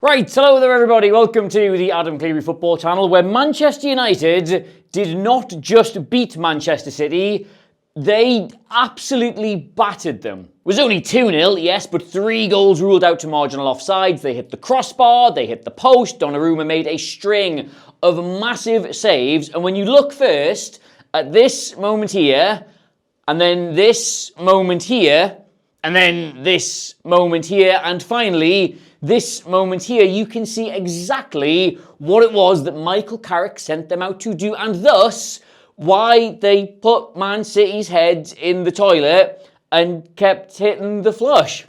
Right, hello there everybody, welcome to the Adam Clery football channel, where Manchester United did not just beat Manchester City, they absolutely battered them. It was only 2-0, yes, but 3 goals ruled out to marginal offsides. They hit the crossbar, they hit the post. Donnarumma made a string of massive saves, and when you look first at this moment here, and then this moment here, and then this moment here, and finally this moment here, you can see exactly what it was that Michael Carrick sent them out to do, and thus why they put Man City's heads in the toilet and kept hitting the flush.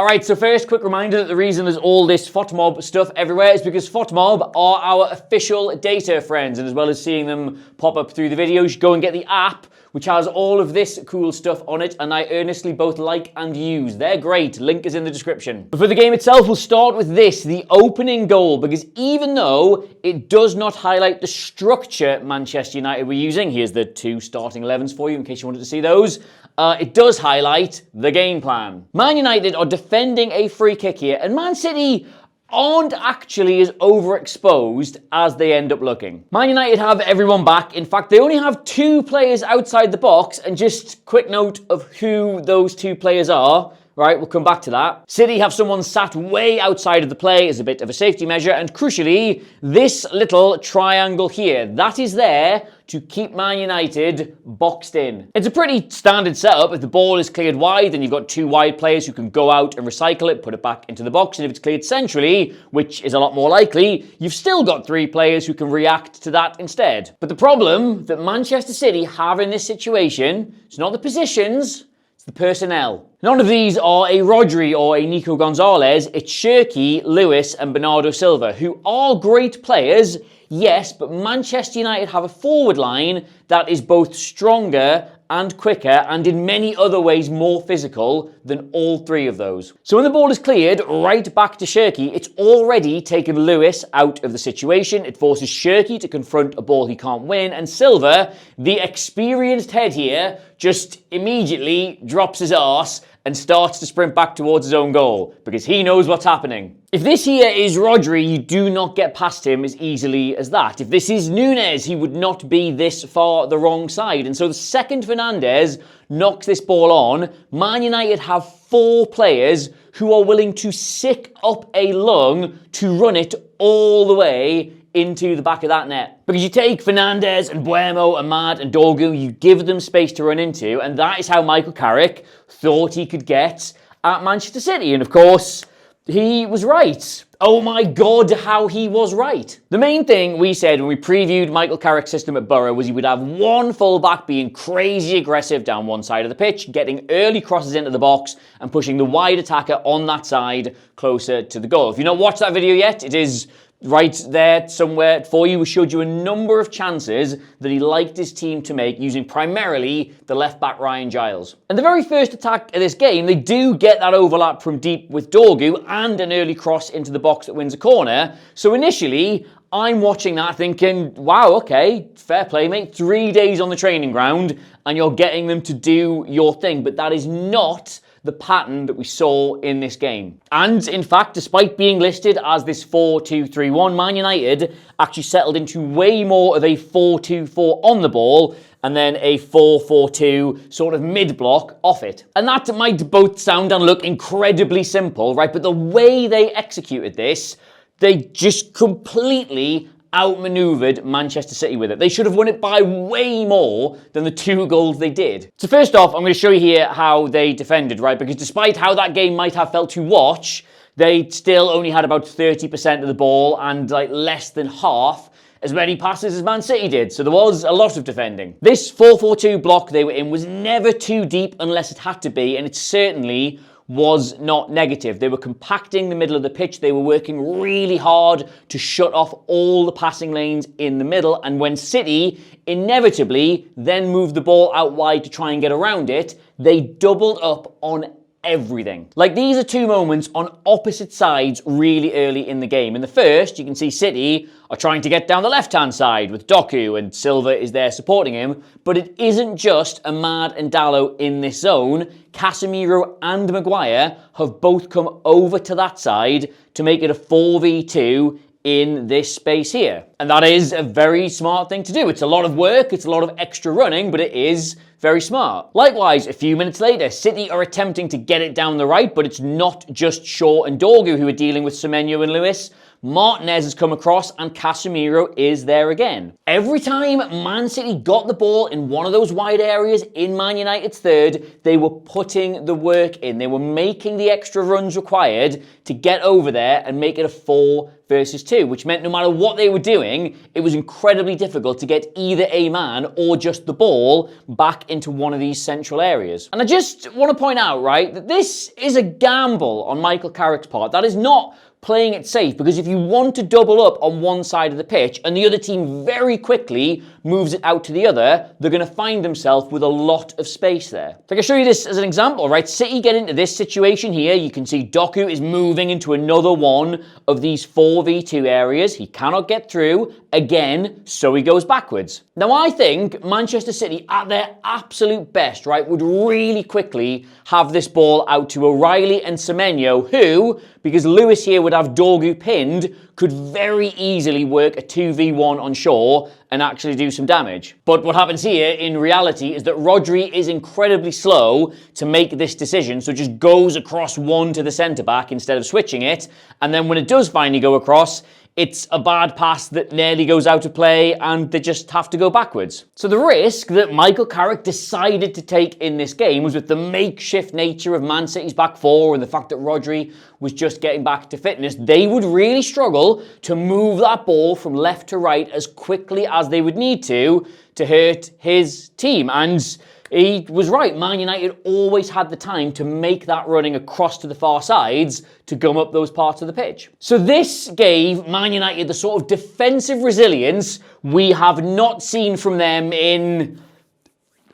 Alright, so first, quick reminder that the reason there's all this FOTMob stuff everywhere is because FOTMob are our official data friends, and as well as seeing them pop up through the videos, you should go and get the app, which has all of this cool stuff on it, and I earnestly both like and use. They're great, link is in the description. But for the game itself, we'll start with this, the opening goal, because even though it does not highlight the structure Manchester United were using, here's the 2 starting 11s for you in case you wanted to see those, it does highlight the game plan. Man United are defending a free kick here, and Man City aren't actually as overexposed as they end up looking. Man United have everyone back. In fact, they only have 2 players outside the box, and just quick note of who those 2 players are. Right, we'll come back to that. City have someone sat way outside of the play as a bit of a safety measure, and crucially, this little triangle here, that is there to keep Man United boxed in. It's a pretty standard setup. If the ball is cleared wide, then you've got 2 wide players who can go out and recycle it, put it back into the box, and if it's cleared centrally, which is a lot more likely, you've still got 3 players who can react to that instead. But the problem that Manchester City have in this situation, it's not the positions, the personnel. None of these are a Rodri or a Nico Gonzalez, it's Shirky, Lewis and Bernardo Silva, who are great players, yes, but Manchester United have a forward line that is both stronger and quicker, and in many other ways more physical than all 3 of those. So when the ball is cleared right back to Shirky, it's already taken Lewis out of the situation. It forces Shirky to confront a ball he can't win, and Silva, the experienced head here, just immediately drops his arse and starts to sprint back towards his own goal, because he knows what's happening. If this here is Rodri, you do not get past him as easily as that. If this is Nunez, he would not be this far the wrong side. And so the second Fernandes knocks this ball on, Man United have 4 players who are willing to sick up a lung to run it all the way into the back of that net. Because you take Fernandes and Buemo, Ahmad and Dorgu, you give them space to run into, and that is how Michael Carrick thought he could get at Manchester City. And of course, he was right. Oh my God, how he was right. The main thing we said when we previewed Michael Carrick's system at Borough was he would have one fullback being crazy aggressive down one side of the pitch, getting early crosses into the box and pushing the wide attacker on that side closer to the goal. If you've not watched that video yet, it is right there somewhere for you. We showed you a number of chances that he liked his team to make using primarily the left back Ryan Giles. And the very first attack of this game, they do get that overlap from deep with Dorgu and an early cross into the box that wins a corner. So initially, I'm watching that thinking, wow, okay, fair play, mate. 3 days on the training ground and you're getting them to do your thing. But that is not the pattern that we saw in this game. And in fact, despite being listed as this 4-2-3-1, Man United actually settled into way more of a 4-2-4 on the ball and then a 4-4-2 sort of mid-block off it. And that might both sound and look incredibly simple, right? But the way they executed this, they just completely outmaneuvered Manchester City with it. They should have won it by way more than the 2 goals they did. So first off, I'm going to show you here how they defended, right? Because despite how that game might have felt to watch, they still only had about 30% of the ball and like less than half as many passes as Man City did. So there was a lot of defending. This 4-4-2 block they were in was never too deep unless it had to be, and it certainly was not negative. They were compacting the middle of the pitch. They were working really hard to shut off all the passing lanes in the middle. And when City inevitably then moved the ball out wide to try and get around it, they doubled up on everything. Like, these are two moments on opposite sides really early in the game. In the first, you can see City are trying to get down the left-hand side with Doku, and Silva is there supporting him. But it isn't just Ahmad and Dalot in this zone. Casemiro and Maguire have both come over to that side to make it a 4v2 in this space here. And that is a very smart thing to do. It's a lot of work, it's a lot of extra running, but it is very smart. Likewise, a few minutes later, City are attempting to get it down the right, but it's not just Shaw and Dorgu who are dealing with Semenyo and Lewis. Martinez has come across and Casemiro is there again. Every time Man City got the ball in one of those wide areas in Man United's third, they were putting the work in. They were making the extra runs required to get over there and make it a 4 versus 2, which meant no matter what they were doing, it was incredibly difficult to get either a man or just the ball back into one of these central areas. And I just want to point out, right, that this is a gamble on Michael Carrick's part. That is not playing it safe, because if you want to double up on one side of the pitch and the other team very quickly moves it out to the other, they're going to find themselves with a lot of space there. So I can show you this as an example, right? City get into this situation here. You can see Doku is moving into another one of these 4v2 areas. He cannot get through again, so he goes backwards. Now, I think Manchester City, at their absolute best, right, would really quickly have this ball out to O'Reilly and Semenyo, who, because Lewis here would have Dorgu pinned, could very easily work a 2v1 on Shaw and actually do some damage. But what happens here in reality is that Rodri is incredibly slow to make this decision, so just goes across one to the centre-back instead of switching it, and then when it does finally go across, it's a bad pass that nearly goes out of play and they just have to go backwards. So the risk that Michael Carrick decided to take in this game was with the makeshift nature of Man City's back four and the fact that Rodri was just getting back to fitness. They would really struggle to move that ball from left to right as quickly as they would need to hurt his team. And he was right. Man United always had the time to make that running across to the far sides to gum up those parts of the pitch. So this gave Man United the sort of defensive resilience we have not seen from them in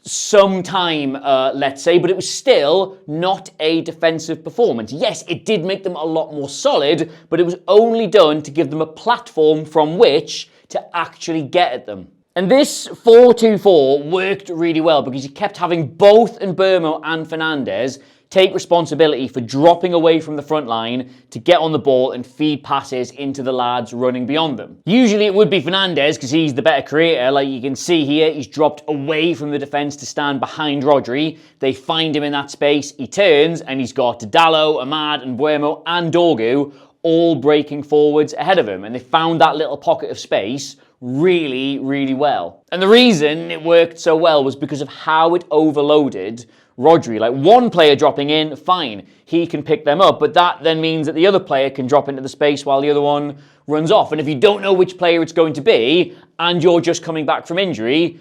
some time, let's say, but it was still not a defensive performance. Yes, it did make them a lot more solid, but it was only done to give them a platform from which to actually get at them. And this 4-2-4 worked really well because you kept having both Mbeumo and Fernandes take responsibility for dropping away from the front line to get on the ball and feed passes into the lads running beyond them. Usually it would be Fernandes because he's the better creator. Like you can see here, he's dropped away from the defence to stand behind Rodri. They find him in that space, he turns, and he's got Dalot, Ahmad, and Mbeumo and Dorgu all breaking forwards ahead of him. And they found that little pocket of space really, really well. And the reason it worked so well was because of how it overloaded Rodri. Like one player dropping in, fine, he can pick them up, but that then means that the other player can drop into the space while the other one runs off. And if you don't know which player it's going to be, and you're just coming back from injury,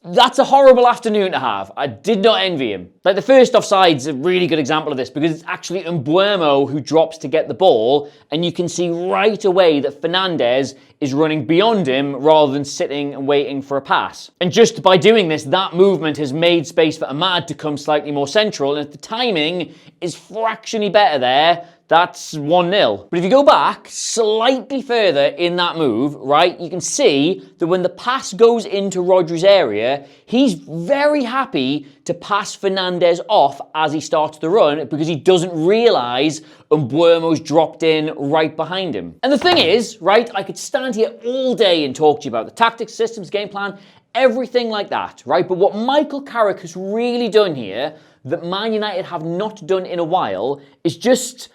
that's a horrible afternoon to have. I did not envy him. Like the first offside's a really good example of this because it's actually Mbeumo who drops to get the ball, and you can see right away that Fernandes is running beyond him rather than sitting and waiting for a pass. And just by doing this, that movement has made space for Ahmad to come slightly more central, and if the timing is fractionally better there, that's 1-0. But if you go back slightly further in that move, right, you can see that when the pass goes into Rodri's area, he's very happy to pass Fernandes off as he starts the run because he doesn't realise Mbeumo's dropped in right behind him. And the thing is, right, I could stand here all day and talk to you about the tactics, systems, game plan, everything like that, right? But what Michael Carrick has really done here that Man United have not done in a while is just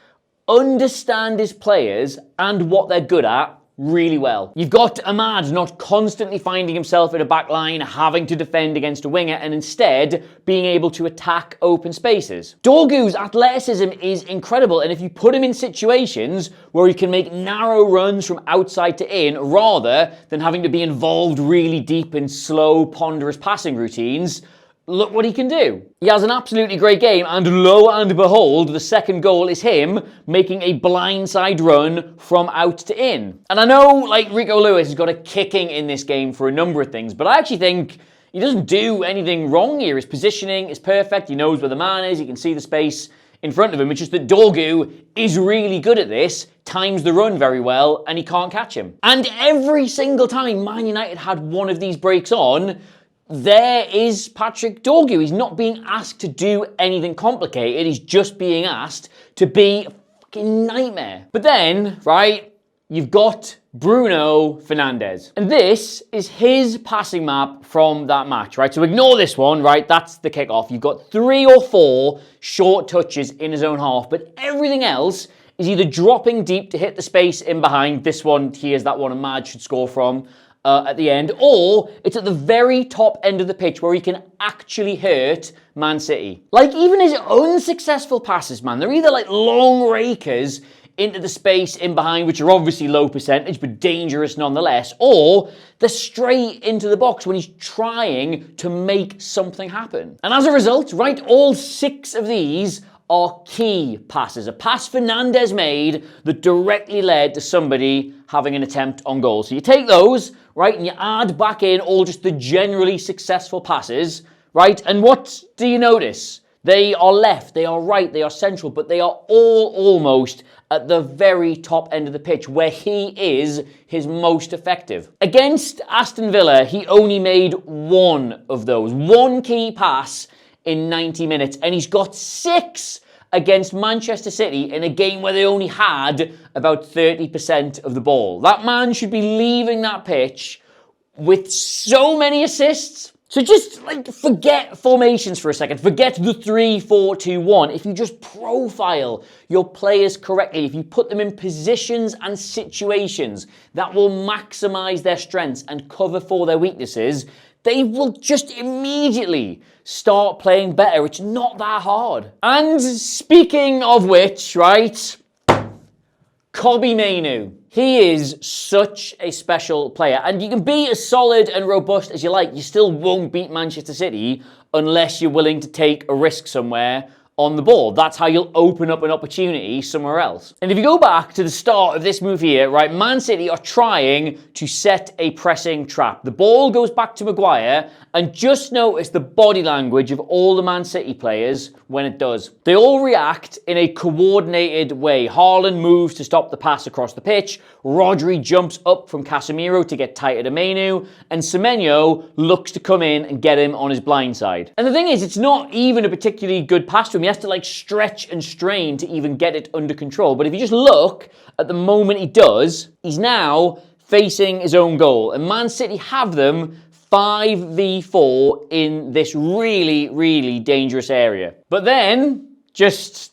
understand his players and what they're good at really well. You've got Ahmad not constantly finding himself in a back line, having to defend against a winger, and instead being able to attack open spaces. Dorgu's athleticism is incredible, and if you put him in situations where he can make narrow runs from outside to in, rather than having to be involved really deep in slow, ponderous passing routines, look what he can do. He has an absolutely great game, and lo and behold, the second goal is him making a blindside run from out to in. And I know, like, Rico Lewis has got a kicking in this game for a number of things, but I actually think he doesn't do anything wrong here. His positioning is perfect. He knows where the man is. He can see the space in front of him. It's just that Dorgu is really good at this, times the run very well, and he can't catch him. And every single time Man United had one of these breaks on, there is Patrick Dorgu. He's not being asked to do anything complicated. He's just being asked to be a fucking nightmare. But then, right, you've got Bruno Fernandes. And this is his passing map from that match, right? So ignore this one, right? That's the kickoff. You've got 3 or 4 short touches in his own half, but everything else is either dropping deep to hit the space in behind. This one, here's that one Ahmad should score from at the end, or it's at the very top end of the pitch where he can actually hurt Man City. Like even his unsuccessful passes, man, they're either like long rakers into the space in behind, which are obviously low percentage, but dangerous nonetheless, or they're straight into the box when he's trying to make something happen. And as a result, right, all 6 of these are key passes. A pass Fernandes made that directly led to somebody having an attempt on goal. So you take those, right, and you add back in all just the generally successful passes, right, and what do you notice? They are left, they are right, they are central, but they are all almost at the very top end of the pitch where he is his most effective. Against Aston Villa, he only made 1 of those, 1 key pass in 90 minutes, and he's got 6 against Manchester City in a game where they only had about 30% of the ball. That man should be leaving that pitch with so many assists. So just like forget formations for a second. Forget the 3-4-2-1. If you just profile your players correctly, if you put them in positions and situations that will maximize their strengths and cover for their weaknesses, they will just immediately start playing better. It's not that hard. And speaking of which, right, Kobbie Mainoo. He is such a special player, and you can be as solid and robust as you like. You still won't beat Manchester City unless you're willing to take a risk somewhere on the ball. That's how you'll open up an opportunity somewhere else. And if you go back to the start of this move here, right, Man City are trying to set a pressing trap. The ball goes back to Maguire, and just notice the body language of all the Man City players when it does. They all react in a coordinated way. Haaland moves to stop the pass across the pitch, Rodri jumps up from Casemiro to get tighter to Mainoo, and Semenyo looks to come in and get him on his blind side. And the thing is, it's not even a particularly good pass to him. He has to like stretch and strain to even get it under control. But if you just look at the moment he does, he's now facing his own goal. And Man City have them 5v4 in this really, really dangerous area. But then, just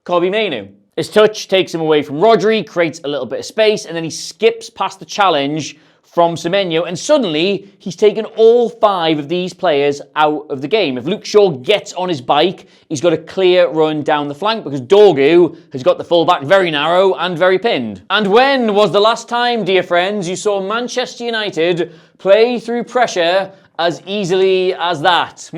Kobbie Mainoo. His touch takes him away from Rodri, creates a little bit of space, and then he skips past the challenge from Semenyo, and suddenly he's taken all 5 of these players out of the game. If Luke Shaw gets on his bike, he's got a clear run down the flank because Dorgu has got the fullback very narrow and very pinned. And when was the last time, dear friends, you saw Manchester United play through pressure as easily as that?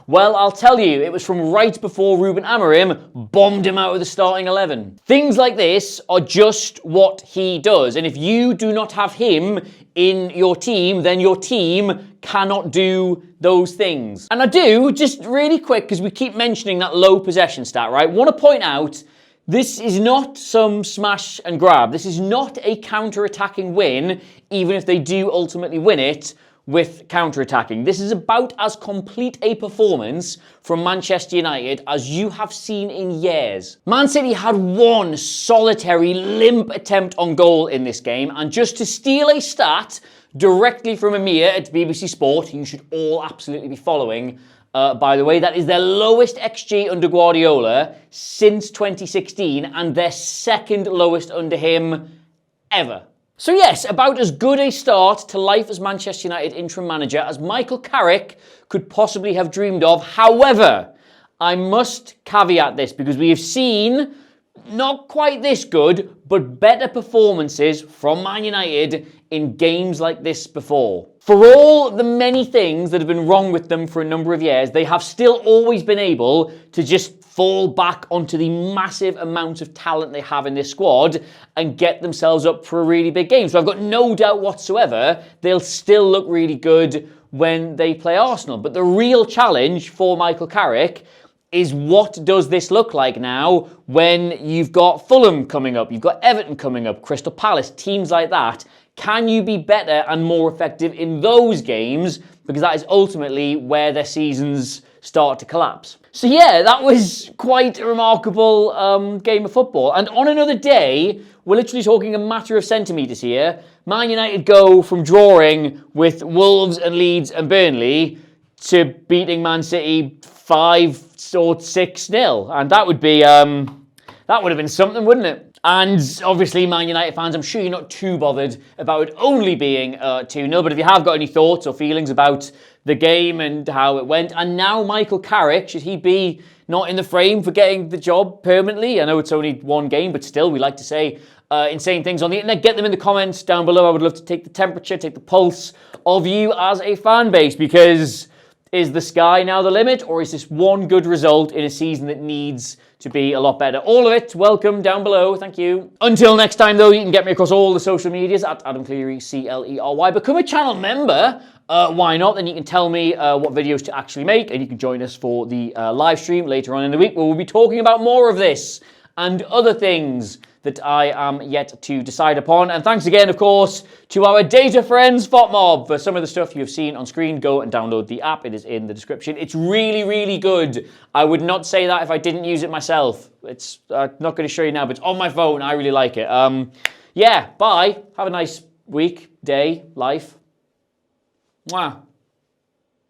Well, I'll tell you, it was from right before Ruben Amorim bombed him out of the starting 11. Things like this are just what he does. And if you do not have him in your team, then your team cannot do those things. And I do, just really quick, because we keep mentioning that low possession stat, right? Want to point out, this is not some smash and grab. This is not a counter-attacking win, even if they do ultimately win it with counter-attacking. This is about as complete a performance from Manchester United as you have seen in years. Man City had 1 solitary limp attempt on goal in this game, and just to steal a stat directly from Amir at BBC Sport, who you should all absolutely be following, by the way, that is their lowest XG under Guardiola since 2016, and their 2nd lowest under him ever. So yes, about as good a start to life as Manchester United interim manager as Michael Carrick could possibly have dreamed of. However, I must caveat this because we have seen not quite this good, but better performances from Man United in games like this before. For all the many things that have been wrong with them for a number of years, they have still always been able to just fall back onto the massive amount of talent they have in this squad and get themselves up for a really big game. So I've got no doubt whatsoever they'll still look really good when they play Arsenal. But the real challenge for Michael Carrick is what does this look like now when you've got Fulham coming up, you've got Everton coming up, Crystal Palace, teams like that. Can you be better and more effective in those games? Because that is ultimately where their seasons start to collapse. So yeah, that was quite a remarkable game of football. And on another day, we're literally talking a matter of centimetres here. Man United go from drawing with Wolves and Leeds and Burnley to beating Man City 5 or 6-0. And that would have been something, wouldn't it? And obviously, Man United fans, I'm sure you're not too bothered about it only being 2-0, but if you have got any thoughts or feelings about the game and how it went, and now Michael Carrick, should he be not in the frame for getting the job permanently? I know it's only one game, but still, we like to say insane things on the internet. Get them in the comments down below. I would love to take the temperature, take the pulse of you as a fan base, because is the sky now the limit, or is this one good result in a season that needs to be a lot better? All of it, welcome down below. Thank you. Until next time, though, you can get me across all the social medias at Adam Clery, Clery. Become a channel member. Why not? Then you can tell me what videos to actually make, and you can join us for the live stream later on in the week, where we'll be talking about more of this and other things that I am yet to decide upon. And thanks again, of course, to our data friends, FOTMob, for some of the stuff you've seen on screen. Go and download the app. It is in the description. It's really, really good. I would not say that if I didn't use it myself. It's not going to show you now, but it's on my phone. I really like it. Yeah, bye. Have a nice week, day, life. Mwah.